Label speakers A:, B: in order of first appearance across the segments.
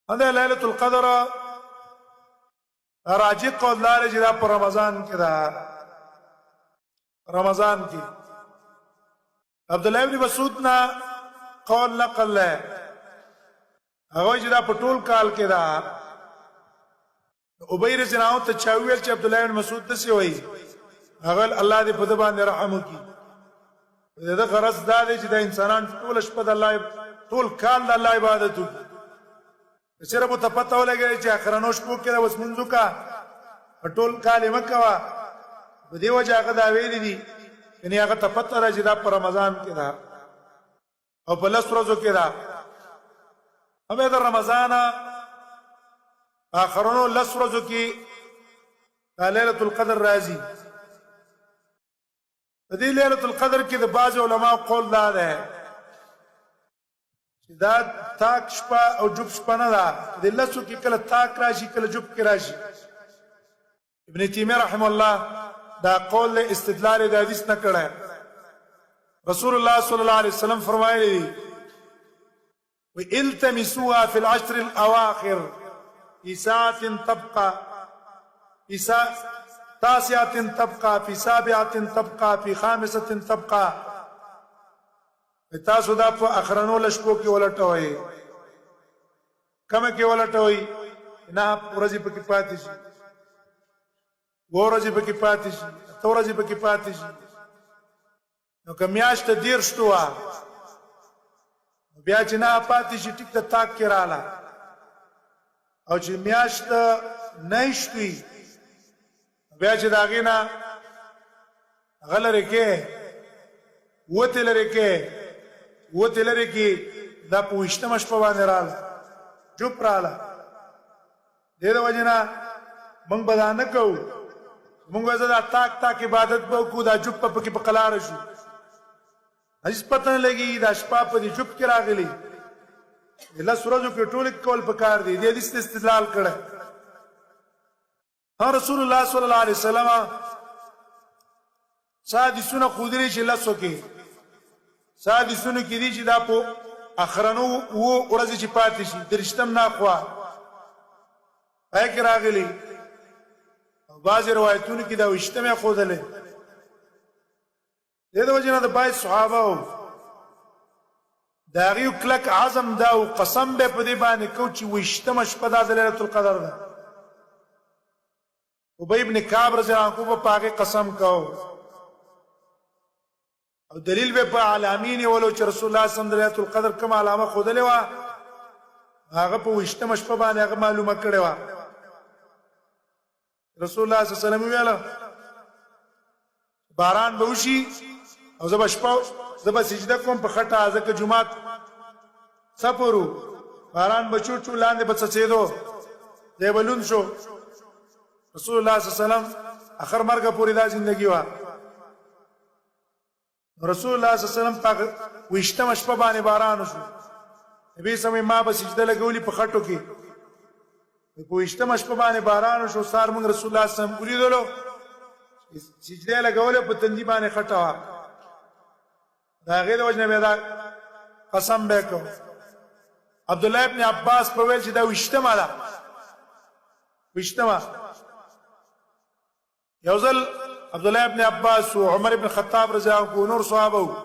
A: دا ليله القدر راجع قول دار چې دا په رمضان کې دا رمضان کې عبد الله ابن مسعود نا قول نقل له هغه چې دا په ټول کال کې دا ابي رضی الله عنه ته چاویل چې عبد الله ابن مسعود ته سی وایي هغه الله دې په دې باندې رحم وکړي دا غرض دا دی چې دا انسانان ټول شپه د الله ټول کال د الله عبادت وکړي صرف ته پته ولګي چې اخرنو شپو کې اوس منځو کا ټول کال مکوا په دې وجه هغه دا ویلي دي یعنی هغه ته پته راځي دا په رمضان کې دا او په لس ورځو کې دا همې د رمضان اخرنو لس ورځو کې ليله القدر راځي په دې ليله القدر کې د بعض علما قول دا ده دا تاک شپه او جوب شپه نه ده د لسو کې کله تاک راشي کله جوب کې راشي ابن تیمیه رحم الله دا قول له استدلال د حدیث نه کړه رسول الله صلی الله علیه وسلم فرمایلی والتمسوها في العشر الاواخر في ساعه تبقى في تاسعه تبقى في سابعه تبقى في خامسه تبقى تاسو دا په اخرنو لشکو کې ولټوي کومه کې ولټوي نه ورځې پکې پاتې شي ورځې پکې پاتې شي ورځې پکې پاتې شي نو کمیاشت دیر شتوا بیا چې نه پاتې شي ټیک ته تاک کې رااله او چې میاشت نه شتوي بیا چې داغې نه غلره کې وته لري کې وته لري کې دا پوښتنه شپه باندې رااله چوپ رااله دې د وجنا موږ بدانه کوو موږ زدا تاک تاک عبادت به کو دا چوپ په کې په قلار شو هیڅ پته نه لګي دا شپه په دې چوپ کې راغلي الله سورجو کې ټول کول پکار دي دې استدلال کړه رسول الله صلی الله علیه وسلم حدیثونه خودري چې لاسو کې حدیثونه کې دي چې دا په اخرنو و ورځ چې پاتې شي درشتم نه خوا پای کې راغلي او بعض روایتونه کې دا وشتمه خودلې دغه وجنه د بای صحابه دا غيو کلک عزم دا او قسم به په دې باندې کو چې وشتمه شپه د ليله القدر ده ابي ابن كعب رضی الله عنه په پاګه قسم کو او دلیل به په علامین ولو چې رسول الله صلی الله علیه وسلم القدر کوم علامه خودلې و هغه په وشتمه شپه باندې هغه معلومه کړې و رسول الله صلی الله علیه وسلم ویل باران به وشي او زب شپه زب سجده کوم په خټه ځکه جمعات سفرو باران بچو چو لاندې بچڅېدو دی بلون شو رسول الله صلی الله علیه وسلم اخر مرګه پوری دا ژوندۍ و رسول الله صلی الله علیه وسلم په وشتمه شپه باندې باران وشو نبی سمې ما به سجده لګولې په خټو کې په وشتمه شپه باندې باران وشو سار موږ رسول الله صلی الله علیه وسلم ولیدلو سجده لګولې په تندې باندې خټه وا دا غیر وجنه به دا قسم به کو عبد الله ابن عباس په ویل چې دا وشتمه ده وشتمه یوزل عبد الله ابن عباس و عمر ابن الخطاب رضی الله عنه نور صحابه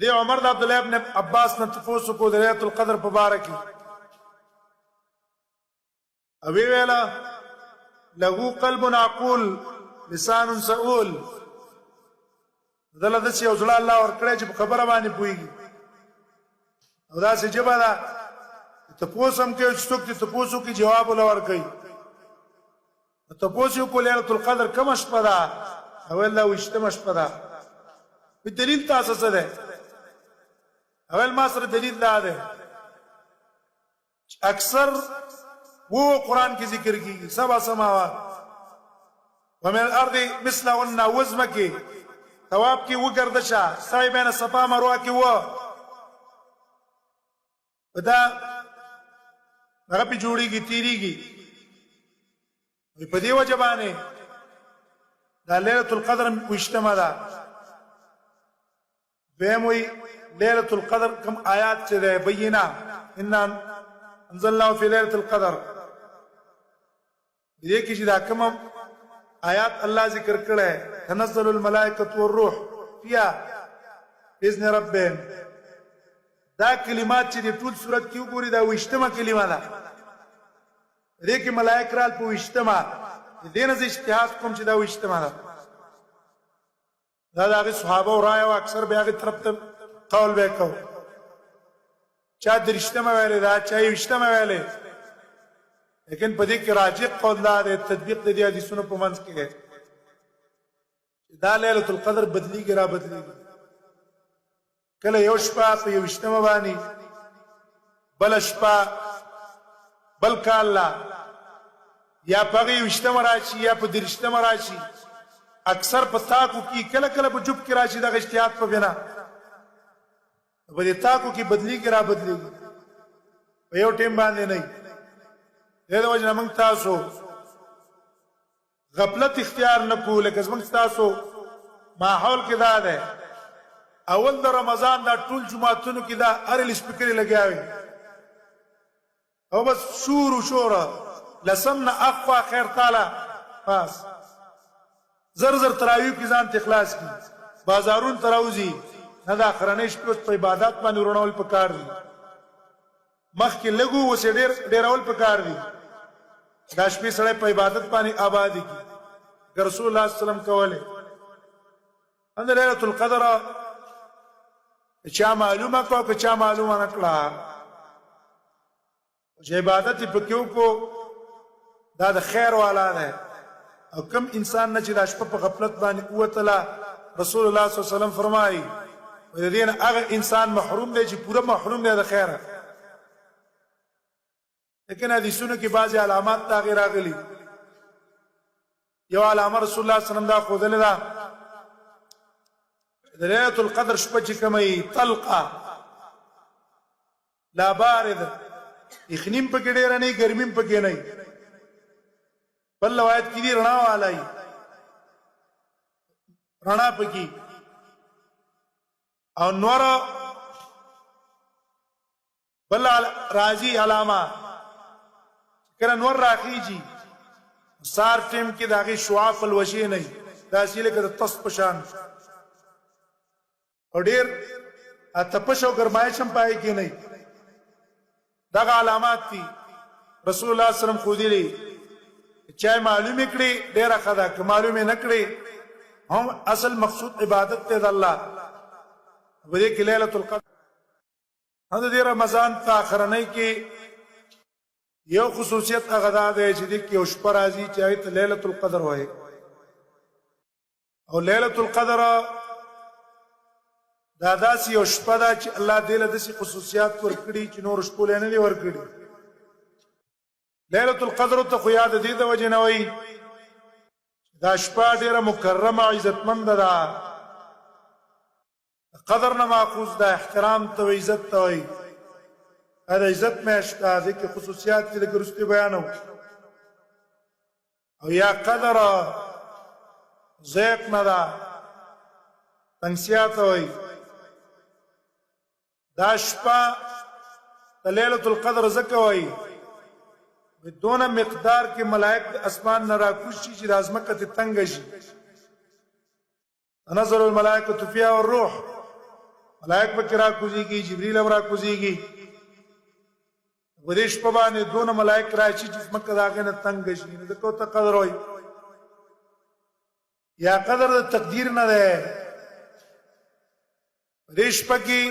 A: دي عمر عبد الله ابن عباس نه تفوس کو ليله القدر مبارکي ابي ویلا له قلب عقول لسان سؤول دلته چې اوزل الله ور کړی چې خبره باندې پويږي او دا څه جواب ده تفوسم کې څوک ته تفوسو کې جواب ولور کوي تفوسو کو ليله القدر کوم شپه ده او الله وشتم شپه ده په دلیل تاسو څه ده اول ما سره دلیل ده اکثر وہ قرآن کی ذکر کی سبع سماوات ومن الارض مثلهن وزم کی ثواب کی وہ گردشا سعی بین صفا مروه کی وہ بدا هغه په جوړیږي تیریږي په دې وجه باندې دا ليله القدر مجتمع ده به موي ليله القدر کوم آیات چې ده بینه ان انزلناه في ليله القدر. دې کې چې دا کوم آیات الله ذکر کړه تنزل الملائکه والروح فيها باذن ربهم، دا کلمات چې د ټول سورۃ کې وګوري دا وشتمه کلمه ده. دې کې ملائکه رال په وشتمه دې نه اجتهاد کوم چې دا وشتمه ده. دا د صحابه او رائے او اکثر بیا غي طرف ته قول وکاو، چا درشتمه ویلې دا چا وشتمه ویلې، لیکن په دې کې راجح قول دا د تطبیق د دې حدیثونو په منځ کې ہے دا ليله القدر بدلیږي را بدلیږي. کله یو شپه په یو وشتمه باندې، بل شپه بل کال یا په یو وشتمه راشي یا په درشتمه راشي. اکثر په تاکو کې کله کله په جوب کې راشي د اجتهاد په بنا، په دې تاکو کې بدلیږي را بدلیږي په یو ټیم باندې نه. دې د وجه موږ تاسو غفلت اختیار نه کوو، لکه موږ تاسو ماحول کې دا ده اول د رمضان دا ټول جمعتونو کې دا هر سپیکر لګیاوي او بس شور و شورا لسمنا اخوا خیر تعالی پاس زر زر تراویح کې ځان ته اخلاص کی بازارون تراوزی نه دا خرنه شپه په عبادت باندې ورونول پکار دي، مخکې لګو وسې ډېرول پکار دي. دا شپې سره په عبادت باندې آبادی کی رسول الله صلی الله علیه وسلم کوله. ان ليله القدر چا معلومه کو که چا معلومه نکړه چې عبادت په کېو کو دا د خیر والا ده. او کم انسان نه چې د شپه په غفلت باندې وتله رسول الله صلی الله علیه وسلم فرمایي د دې نه هغه انسان محروم دی چې پوره محروم دی د خیره. لیکن حدیثونو کې بعضی علامات تغیر راغلي. یو علامه رسول الله صلی الله علیه وسلم دا خودلې ده د ليله القدر شپه چې کومه طلقه لا بارد اخنیم پکې ډېر نه ګرمیم پکې نه. بل روایت کې دی رڼا والای رڼا پکې او نور بل راځي علامه کله نور راخیږي سار ټیم کې داغه شعاع الوجه نه دا سیله کې د تص پشان او ډیر تپش او ګرمایش هم پای کې نه. دغه علامات دي رسول الله صلی الله علیه وسلم خو دې چا معلومه کړي ډیره خدا که معلومه نه کړي هم اصل مقصود عبادت ته د الله. ودې کې ليله القدر هغه د رمضان په اخرنۍ کې یو خصوصیت هغه ده چې د کې او شپه راځي چې ایت ليله القدر وایي. او ليله القدر دا داسې یو شپه ده چې الله دې له داسې خصوصیات ورکړي چې نور شپو نه دي ورکړي. ليله القدر ته خو یاد دي د وجه نه وایي دا شپه ډیره مکرمه عزتمند ده، قدر نه ماخوذ ده، احترام ته عزت ته وایي. دا عزت مېشت ده کې خصوصیات دې د ګرستي بیانو. او یا قدر ضيق نه ده تنگسیات وایي. دا شپه ليله القدر زکه وایي بدون مقدار کې ملائکه اسمان نه راکوشي چې د ازمکه ته تنگ شي. نظر الملائکه فيها والروح ملائکه پکې راکوزيږي، جبريل هم راکوزيږي. ودې شپه باندې دون ملائکه راشي چې ازمکه داغه نه تنگ شي. نو دغه ته قدر وایي. یا قدر د تقدیر نه ده. دې شپه کې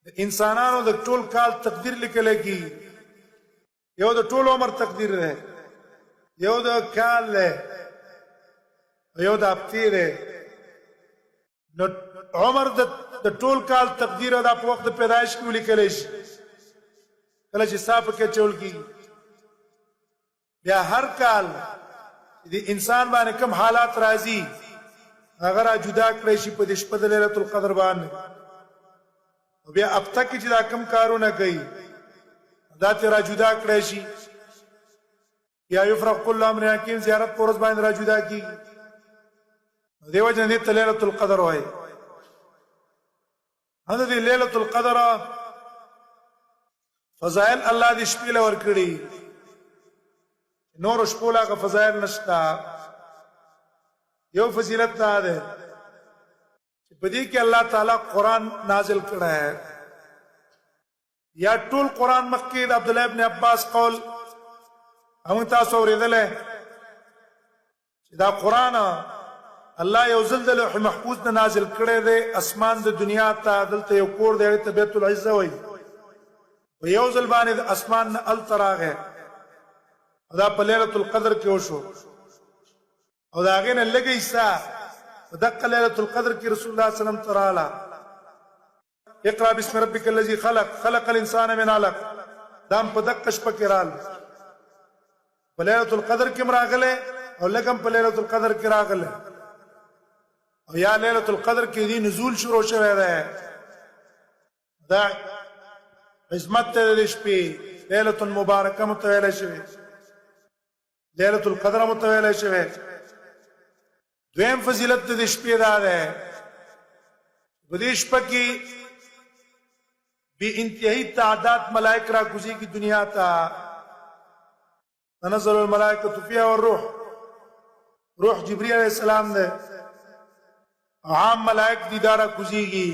A: د انسانانو د ټول کال تقدیر لیکل کېږي. یو د ټول عمر تقدیر ده، یو د کال ده، یو د هفته ده. نو عمر د ټول کال تقدیر ده په وخت پیدایش کې لیکل شي. کله چې صاحب کې چول کېږي بیا هر کال د انسان باندې کوم حالات راځي هغه را جدا کړی شي په دې شپه د ليله القدر باندې. بیا اب تک چې دا کم کارونه کوي دا ته را جدا کړی شي. یا یفرق كل امر حکیم زیارت پورز باندې را جدا کیږي. دیو جن دې ليله القدر وایي. هغه دې ليله القدر فضائل الله دې شپې له ورکړي نور شپو لا غ فضائل نشتا یو فضیلت دا ده چې په دې کې الله تعالی قرآن نازل کړی ہے یا ټول قرآن مخکې د عبد الله ابن عباس قول هم تاسو اورېدلی چې دا قرآن الله یو ځل د لوح محفوظ نه نازل کړی دی اسمان د دنیا ته دلته یو کور دی ته بیت العزه وایي په یو ځل باندې د اسمان نه هلته راغی دا په لیلة القدر کې وشو او د هغې نه لږه حصه په دقه لیلة القدر کې رسول الله صلی الله علیه وسلم ته راغله اقرأ باسم ربک الذي خلق خلق الانسان من علق دا هم په دقه شپه کې راغله په لیلة القدر کې هم راغلی او لږ هم په لیلة القدر کې راغلی او یا لیلة القدر کې دی نزول شروع شوی دی دا عظمت ته د شپې لیلة مبارکه متویلی شوی لیلة القدر متویلی شوی دویم فضیلت د شپې دا ده په دې شپه کې بے انتہائی تعداد ملائک را کوزی کی دنیا تا تنزل الملائکۃ فیہا والروح روح جبریل علیہ السلام دے عام ملائک دیدارہ کوزی کی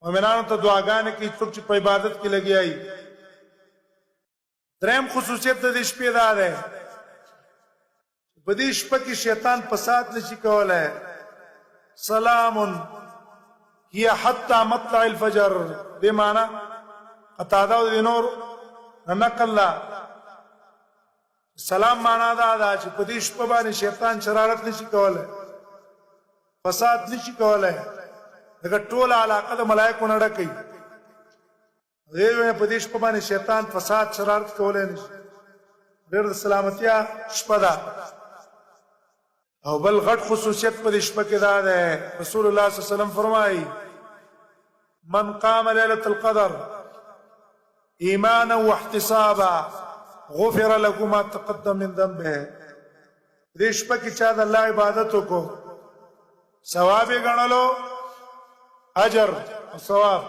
A: مومنانو ته دعاګانې کوي څوک چې په عبادت کې لګي آئی دریم خصوصیت د شپې دا ده په دې شپه کې شیطان فساد نشي کولی سلام هي حتى مطلع الفجر دې معنی قتاده او نور نقل سلام معنا دا چې په دې شپه باندې شیطان شرارت نشي کولی فساد نشي کولی دغه ټوله علاقه د ملائکو نه ډکوي دې په دې شپه باندې شیطان فساد شرارت کولی نشي ډېر د سلامتیا شپه ده او بل غټ خصوصیت په دې شپه کې دا ده رسول الله صلی الله علیه وسلم فرمایي من قام ليلة القدر ایمانا واحتسابا غفر له ما تقدم من ذنبه دې شپه کې چا د الله عبادت وکړو ثواب یې ګڼلو اجر او ثواب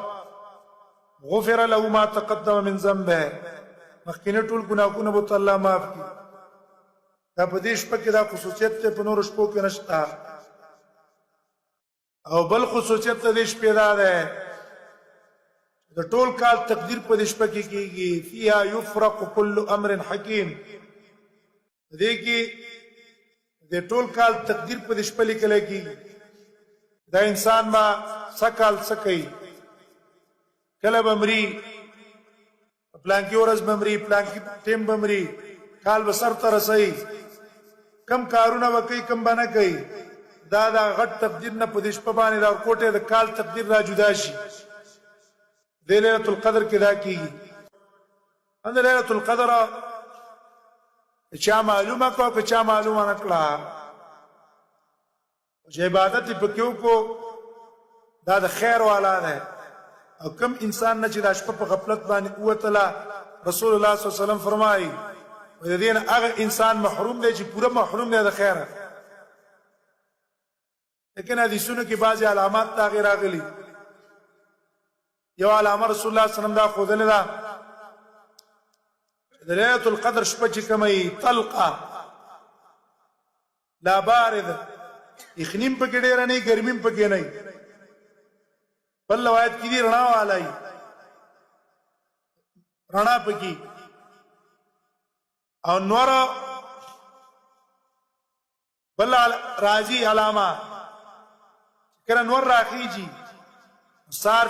A: غفر له ما تقدم من ذنبه مخکینه ټول ګناهونه به الله معاف کړي دا په دې شپه کې دا خصوصیت په نورو شپو کې نشته او بل خصوصیت د دې شپې دا ده د ټول کال تقدیر په دې شپه کې کیږي فيها يفرق كل امر حکیم دې کې د ټول کال تقدیر په دې شپه لیکل کیږي دا انسان ما سکال سکی کله بمری پلانکی ورځ بمری پلانکی ټیم بمری کال بسر ته رسي کم کارونه وکي کم باندې کوي دا غټ تقدیر نه په دې شپه باندې دا کوټه د کال تقدیر را جدا شي د ليله القدر کې دا کیږي ان ليله القدر چا معلومه کو چا معلومه نکړه چې عبادت په کېو کو دا د خیر والا ده او کم انسان نه چې د شپه په غفلت باندې اوتله رسول الله صلی الله علیه وسلم فرمایي د دې نه هغه انسان محروم دی چې پوره محروم دی د خیره لیکن حدیثونو کې بعضی علامات تغیر راغلي یو علامه رسول الله صلی الله علیه وسلم دا خودلې ده د ليله القدر شپه چې کومه طلقه لا بارد یخنیم پکې ډېر نه ګرمیم پکې نه بل روایت کې دي رڼا والای رڼا پکې او نور بل راځي علامه کله نور راخیږي سار